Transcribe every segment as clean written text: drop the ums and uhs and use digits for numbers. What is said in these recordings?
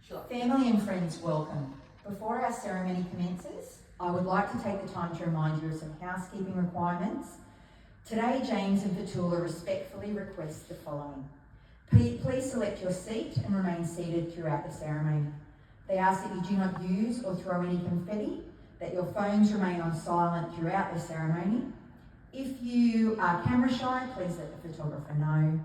Sure. Family and friends, welcome. Before our ceremony commences, I would like to take the time to remind you of some housekeeping requirements. Today, James and Fatoula respectfully request the following. Please select your seat and remain seated throughout the ceremony. They ask that you do not use or throw any confetti, that your phones remain on silent throughout the ceremony. If you are camera shy, please let the photographer know.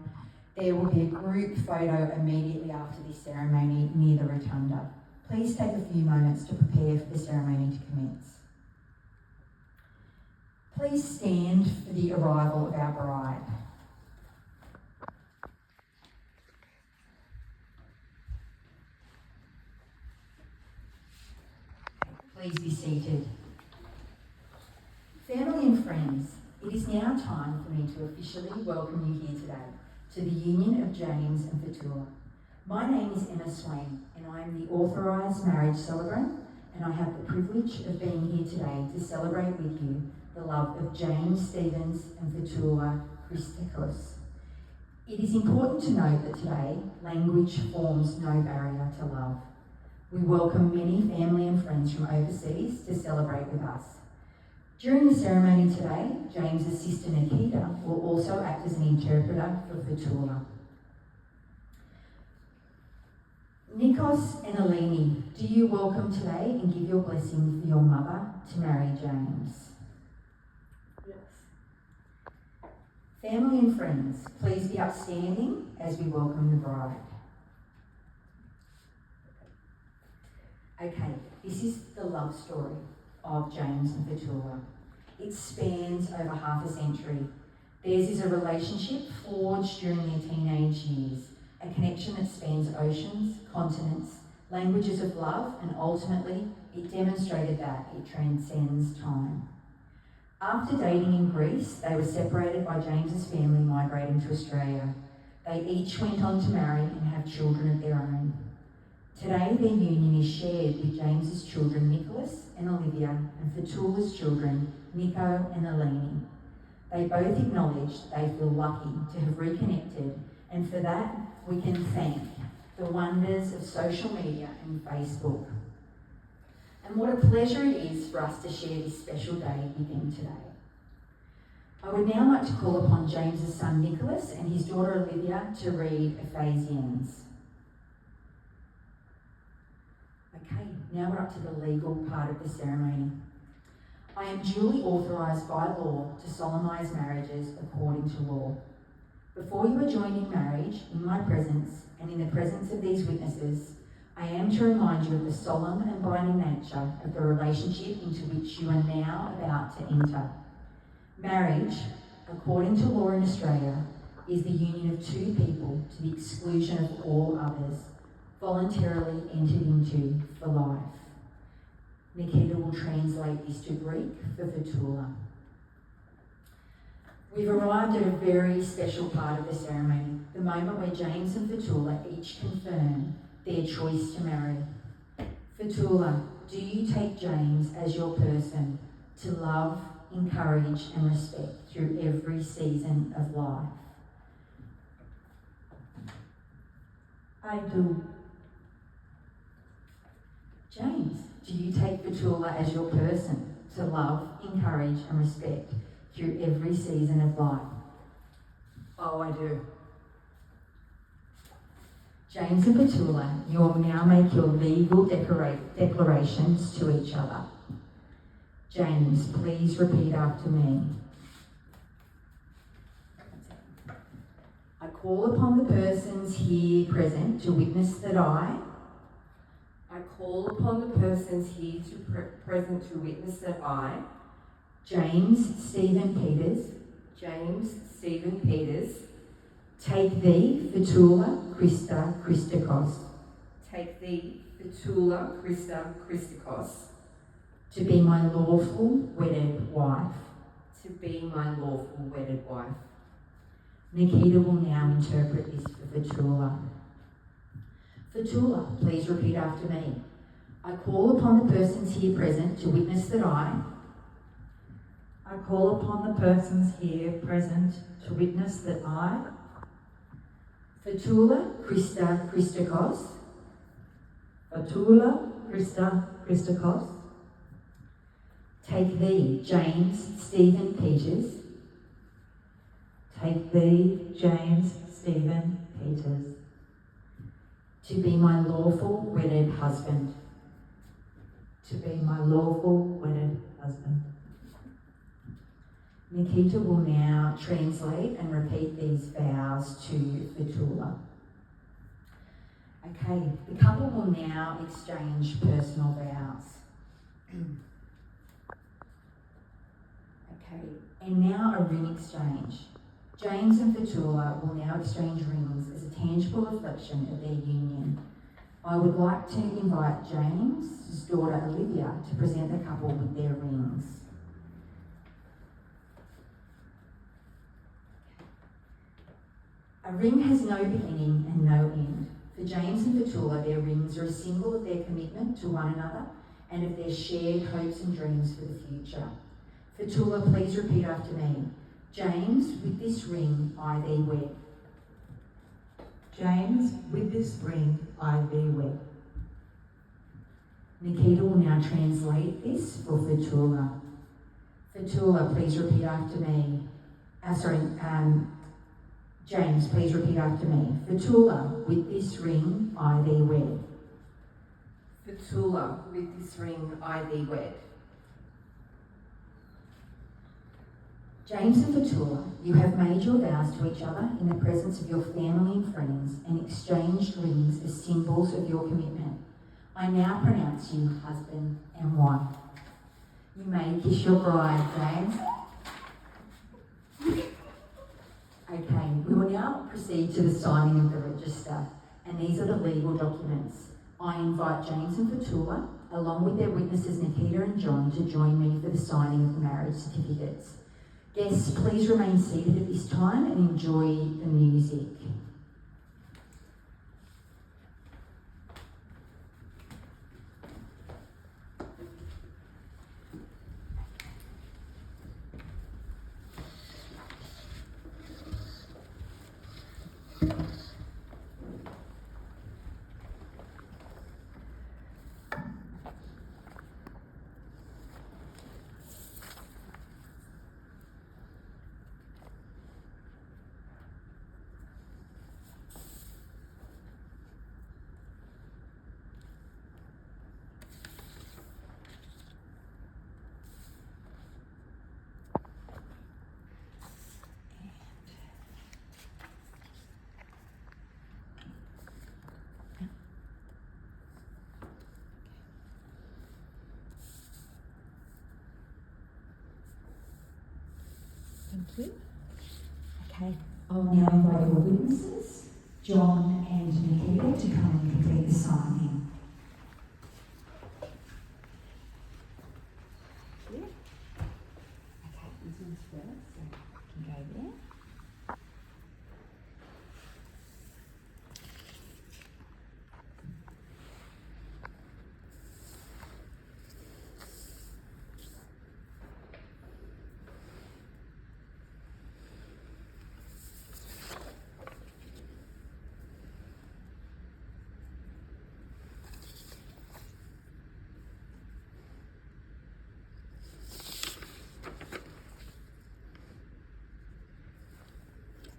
There will be a group photo immediately after this ceremony near the rotunda. Please take a few moments to prepare for the ceremony to commence. Please stand for the arrival of our bride. Please be seated. Family and friends, it is now time for me to officially welcome you here today to the union of James and Fatoula. My name is Emma Swain and I am the authorised marriage celebrant, and I have the privilege of being here today to celebrate with you the love of James Stevens and Fatoula Christakos. It is important to note that today, language forms no barrier to love. We welcome many family and friends from overseas to celebrate with us. During the ceremony today, James's sister Nikita will also act as an interpreter for Fatoula. Nikos and Eleni, do you welcome today and give your blessing for your mother to marry James? Yes. Family and friends, please be upstanding as we welcome the bride. Okay, this is the love story of James and Fatoula. It spans over half a century. Theirs is a relationship forged during their teenage years, a connection that spans oceans, continents, languages of love, and ultimately, it demonstrated that it transcends time. After dating in Greece, they were separated by James's family migrating to Australia. They each went on to marry and have children of their own. Today, their union is shared with James's children, Nicholas and Olivia, and Fatoula's children, Nico and Eleni. They both acknowledge they feel lucky to have reconnected, and for that, we can thank the wonders of social media and Facebook. And what a pleasure it is for us to share this special day with them today. I would now like to call upon James's son, Nicholas, and his daughter, Olivia, to read Ephesians. Okay, now we're up to the legal part of the ceremony. I am duly authorised by law to solemnise marriages according to law. Before you are joined in marriage, in my presence, and in the presence of these witnesses, I am to remind you of the solemn and binding nature of the relationship into which you are now about to enter. Marriage, according to law in Australia, is the union of two people to the exclusion of all others, voluntarily entered into for life. Nikita will translate this to Greek for Fatoula. We've arrived at a very special part of the ceremony, the moment where James and Fatoula each confirm their choice to marry. Fatoula, do you take James as your person to love, encourage and respect through every season of life? I do. James, do you take Fatoula as your person to love, encourage and respect through every season of life? Oh, I do. James and Fatoula, you will now make your legal declarations to each other. James, please repeat after me. I call upon the persons here present to witness that I call upon the persons here present to witness that I, James Stephen Peters, take thee, Fatoula Christakos, to be my lawful wedded wife. Nikita will now interpret this for Fatoula. Fatoula, please repeat after me. I call upon the persons here present to witness that I call upon the persons here present to witness that I, Fatoula Christakos, Fatoula Christakos. Take thee, James Stephen Peters, Take thee, James Stephen Peters, to be my lawful wedded husband. to be my lawful wedded husband. Nikita will now translate and repeat these vows to Fatoula. Okay, the couple will now exchange personal vows. Okay, and now a ring exchange. James and Fatoula will now exchange rings as a tangible reflection of their union. I would like to invite James' daughter Olivia to present the couple with their rings. A ring has no beginning and no end. For James and Fatoula, their rings are a symbol of their commitment to one another and of their shared hopes and dreams for the future. Fatoula, please repeat after me. James, with this ring I thee wed. James, with this ring I thee wed. Nikita will now translate this for Fatoula. Fatoula, please repeat after me. James, please repeat after me. Fatoula, with this ring I thee wed. Fatoula, with this ring I thee wed. James and Fatoula, you have made your vows to each other in the presence of your family and friends and exchanged rings as symbols of your commitment. I now pronounce you husband and wife. You may kiss your bride, James. Okay, we will now proceed to the signing of the register, and these are the legal documents. I invite James and Fatoula, along with their witnesses Nikita and John, to join me for the signing of the marriage certificates. Guests, please remain seated at this time and enjoy the music. Thank you. Okay, I'll now invite your witnesses, John and Nikita, to come and complete the signing. Okay, this one's first, so you can go there.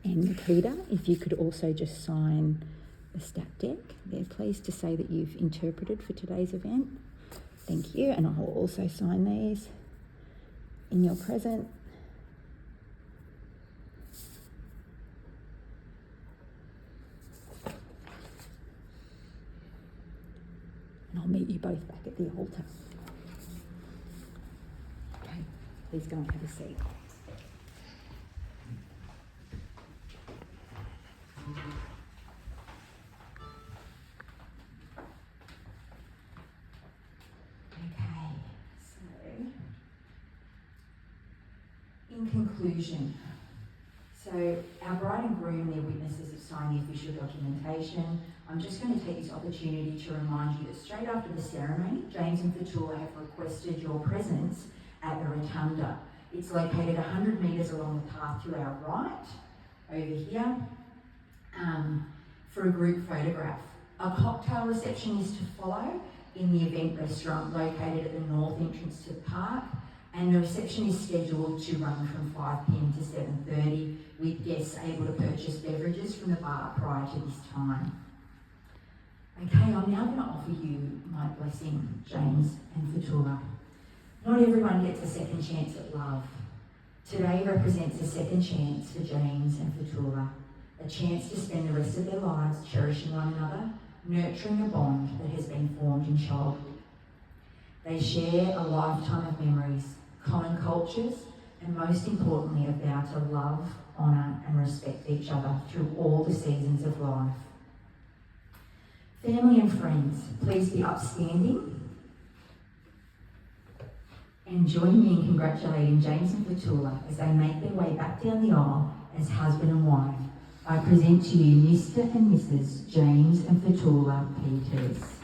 And Nikita, if you could also just sign the stat deck there, please, to say that you've interpreted for today's event. Thank you. And I'll also sign these in your present. And I'll meet you both back at the altar. Okay, please go and have a seat. Okay, so in conclusion, our bride and groom and their witnesses have signed the official documentation. I'm just going to take this opportunity to remind you that straight after the ceremony, James and Fatoula have requested your presence at the rotunda. It's located 100 metres along the path to our right, over here, for a group photograph. A cocktail reception is to follow in the event restaurant located at the north entrance to the park, and the reception is scheduled to run from 5 p.m. to 7:30, with guests able to purchase beverages from the bar prior to this time. Okay, I'm now going to offer you my blessing, James and Fatoula. Not everyone gets a second chance at love. Today represents a second chance for James and Fatoula, a chance to spend the rest of their lives cherishing one another, nurturing a bond that has been formed in childhood. They share a lifetime of memories, common cultures, and most importantly, a vow to love, honour and respect each other through all the seasons of life. Family and friends, please be upstanding and join me in congratulating James and Fatoula as they make their way back down the aisle as husband and wife. I present to you Mr. and Mrs. James and Fatoula Peters.